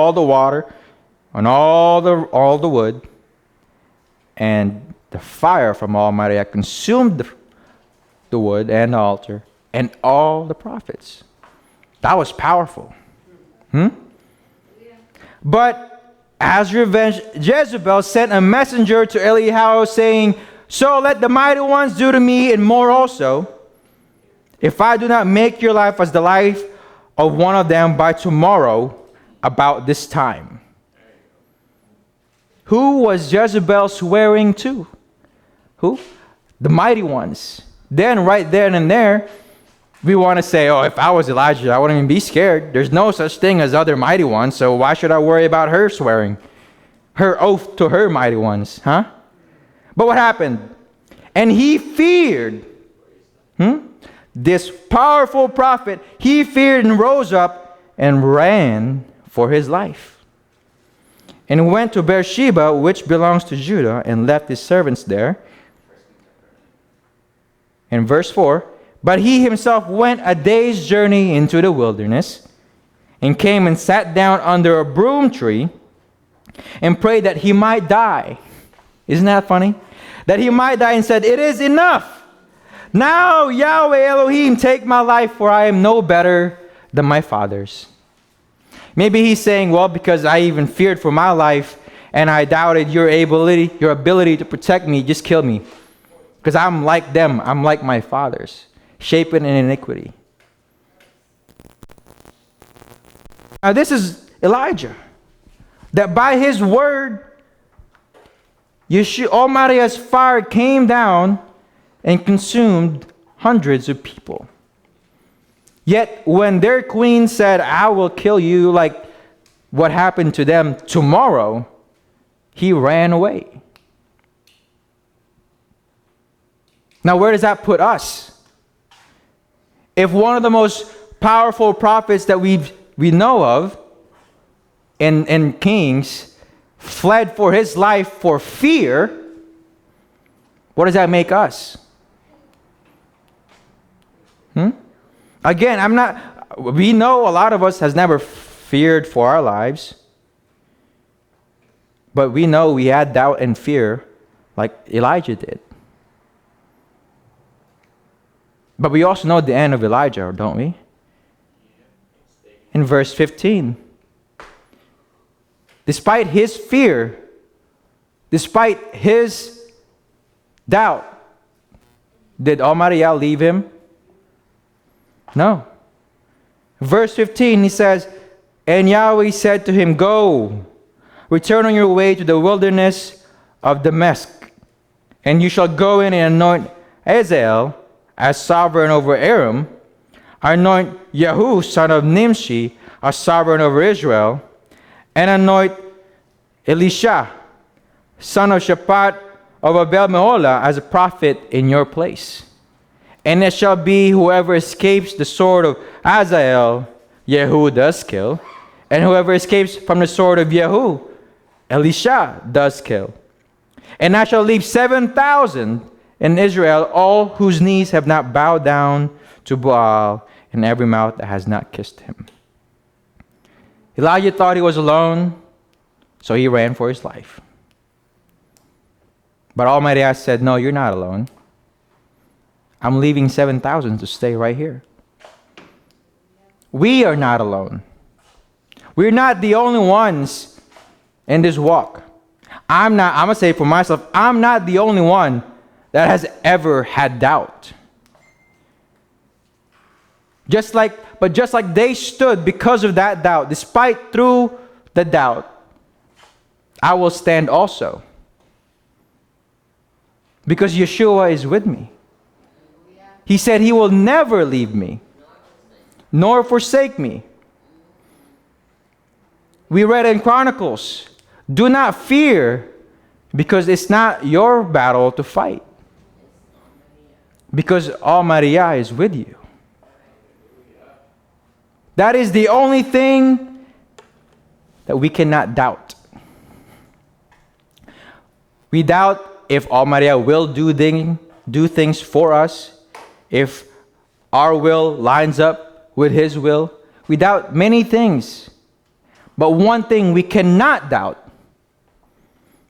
all the water and all the wood, and the fire from Almighty Yah consumed the wood and the altar and all the prophets. That was powerful. But as revenge, Jezebel sent a messenger to Eliyahu saying, "So let the mighty ones do to me and more also, if I do not make your life as the life of one of them by tomorrow about this time." Who was Jezebel swearing to? Who? The mighty ones. Then right then and there, we want to say, oh, if I was Elijah, I wouldn't even be scared. There's no such thing as other mighty ones, so why should I worry about her swearing? Her oath to her mighty ones, huh? But what happened? And he feared. This powerful prophet, he feared and rose up and ran for his life. And went to Beersheba, which belongs to Judah, and left his servants there. In verse 4, but he himself went a day's journey into the wilderness, and came and sat down under a broom tree, and prayed that he might die. Isn't that funny? That he might die, and said, "It is enough. Now, Yahweh Elohim, take my life, for I am no better than my fathers." Maybe he's saying, well, because I even feared for my life, and I doubted your ability to protect me, just kill me. Because I'm like them. I'm like my fathers, shapen in iniquity. Now this is Elijah. That by his word, Almighty's fire came down and consumed hundreds of people. Yet when their queen said, "I will kill you like what happened to them tomorrow," he ran away. Now where does that put us? If one of the most powerful prophets that we know of in Kings fled for his life for fear, what does that make us? Again, we know a lot of us has never feared for our lives. But we know we had doubt and fear like Elijah did. But we also know the end of Elijah, don't we? In verse 15. Despite his fear, despite his doubt, did Almighty Yah leave him? No. Verse 15, he says, "And Yahweh said to him, Go, return on your way to the wilderness of Damascus, and you shall go in and anoint Hazael as sovereign over Aram, anoint Jehu, son of Nimshi, as sovereign over Israel, and anoint Elisha, son of Shaphat of Abel-Meholah, as a prophet in your place. And it shall be, whoever escapes the sword of Hazael, Jehu does kill, and whoever escapes from the sword of Jehu, Elisha does kill. And I shall leave 7,000 in Israel, all whose knees have not bowed down to Baal, and every mouth that has not kissed him." Elijah thought he was alone, so he ran for his life. But Almighty Yah said, "No, you're not alone. I'm leaving 7,000 to stay right here." We are not alone. We're not the only ones in this walk. I'm going to say for myself, I'm not the only one that has ever had doubt. Just like they stood because of that doubt, despite through the doubt, I will stand also. Because Yeshua is with me. He said he will never leave me, nor forsake me. We read in Chronicles, do not fear, because it's not your battle to fight. Because Almighty Yah is with you. That is the only thing that we cannot doubt. We doubt if Almighty Yah will do things for us, if our will lines up with His will. We doubt many things. But one thing we cannot doubt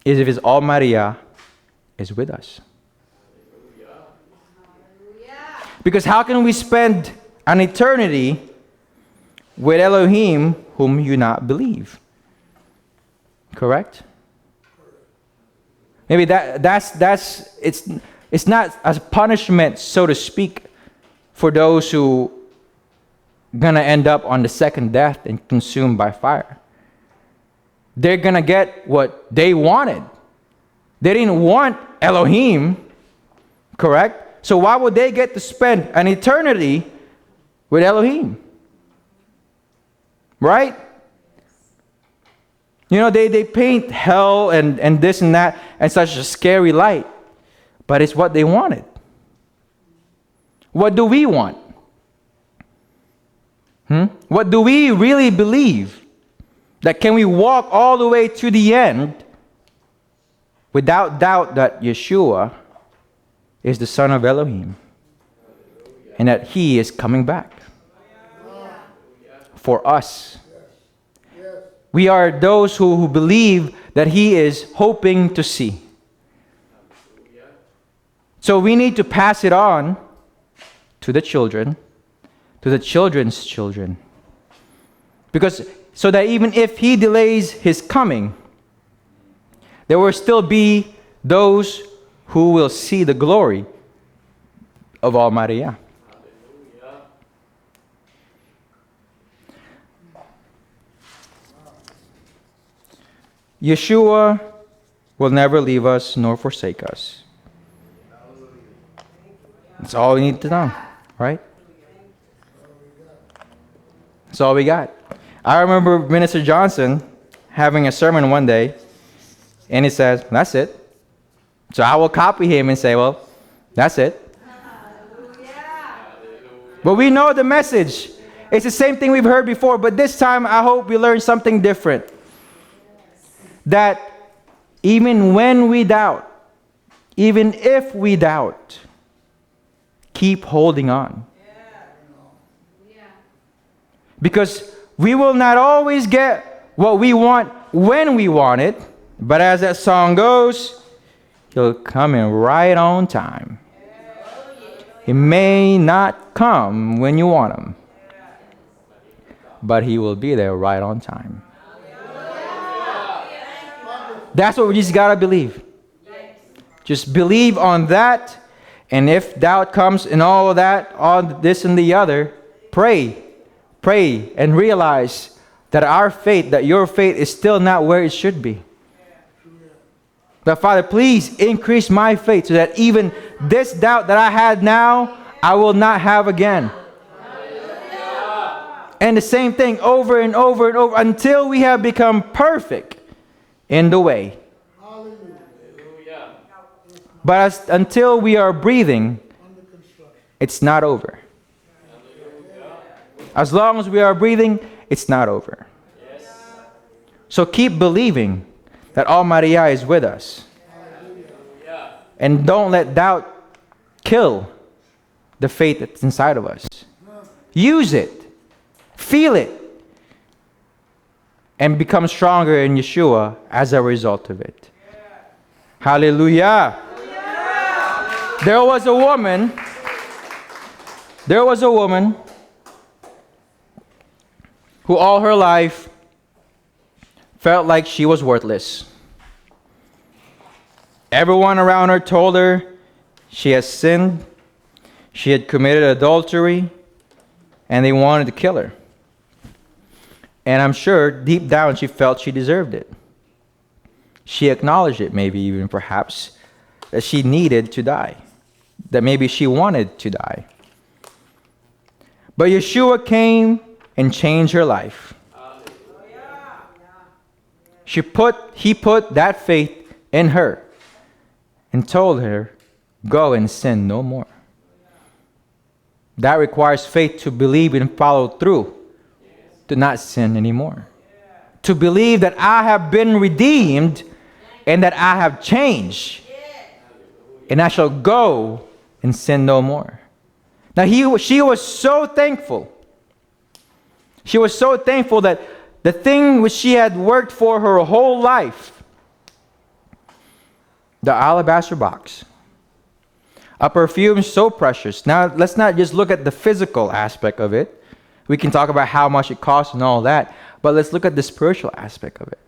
is if His Almighty Yah is with us. Because how can we spend an eternity with Elohim whom you not believe? Correct? Maybe it's not as punishment, so to speak, for those who gonna end up on the second death and consumed by fire. They're gonna get what they wanted. They didn't want Elohim, correct? So why would they get to spend an eternity with Elohim? Right? You know, they paint hell and this and that in such a scary light. But it's what they wanted. What do we want? What do we really believe? That can we walk all the way to the end without doubt that Yeshua is the Son of Elohim and that He is coming back for us? We are those who believe that He is hoping to see. So we need to pass it on to the children, to the children's children. Because so that even if He delays His coming, there will still be those who will see the glory of Almighty Yah. Yeshua will never leave us nor forsake us. That's all we need to know, right? That's all we got. I remember Minister Johnson having a sermon one day, and he says, that's it. So I will copy him and say, well, that's it. But we know the message. It's the same thing we've heard before, but this time I hope we learn something different. That even when we doubt, even if we doubt, keep holding on. Because we will not always get what we want when we want it, but as that song goes, He'll come in right on time. He may not come when you want Him, but He will be there right on time. That's what we just gotta believe. Just believe on that, and if doubt comes and all of that, all this and the other, pray, and realize that our faith, that your faith is still not where it should be. But Father, please increase my faith so that even this doubt that I had now, I will not have again. And the same thing over and over and over until we have become perfect in the way. But until we are breathing, it's not over. As long as we are breathing, it's not over. So keep believing that Almighty Yah is with us. And don't let doubt kill the faith that's inside of us. Use it. Feel it. And become stronger in Yeshua as a result of it. Hallelujah. There was a woman who all her life felt like she was worthless. Everyone around her told her she has sinned, she had committed adultery, and they wanted to kill her. And I'm sure deep down she felt she deserved it. She acknowledged it, maybe even perhaps, that she needed to die, that maybe she wanted to die. But Yeshua came and changed her life. He put that faith in her and told her, go and sin no more. That requires faith to believe and follow through, to not sin anymore. To believe that I have been redeemed and that I have changed, and I shall go and sin no more. Now she was so thankful. She was so thankful that the thing which she had worked for her whole life, the alabaster box, a perfume so precious. Now, let's not just look at the physical aspect of it. We can talk about how much it costs and all that, but let's look at the spiritual aspect of it.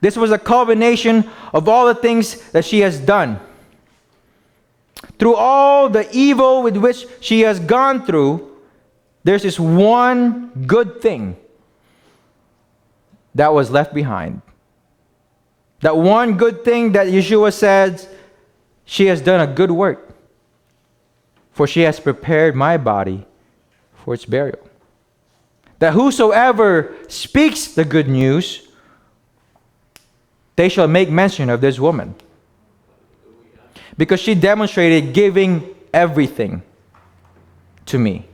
This was a culmination of all the things that she has done. Through all the evil with which she has gone through, there's this one good thing that was left behind. That one good thing that Yeshua says, she has done a good work, for she has prepared my body for its burial. That whosoever speaks the good news, they shall make mention of this woman. Because she demonstrated giving everything to me.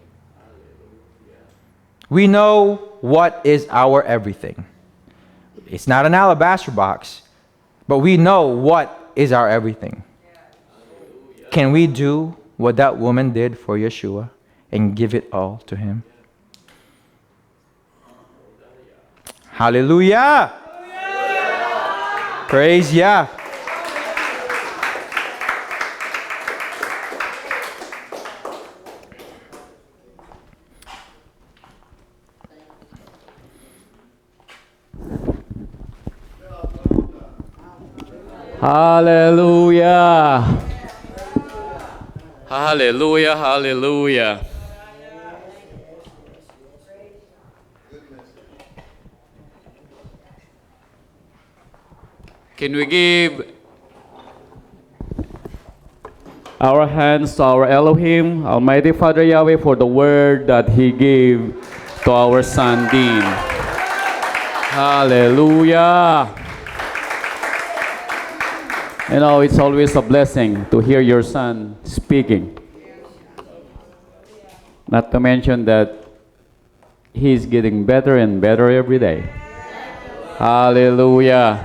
We know what is our everything. It's not an alabaster box, but we know what is our everything. Can we do what that woman did for Yeshua and give it all to him? Hallelujah! Praise Yah! Hallelujah. Hallelujah. Hallelujah. Can we give our hands to our Elohim, Almighty Father Yahweh, for the word that He gave to our son Dean? Hallelujah. You know, it's always a blessing to hear your son speaking. Not to mention that he's getting better and better every day. Hallelujah.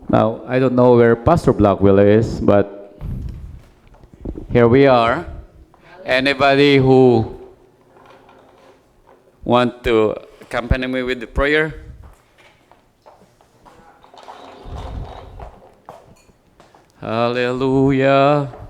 Now, I don't know where Pastor Blackwell is, but here we are. Anybody who want to accompany me with the prayer? Hallelujah.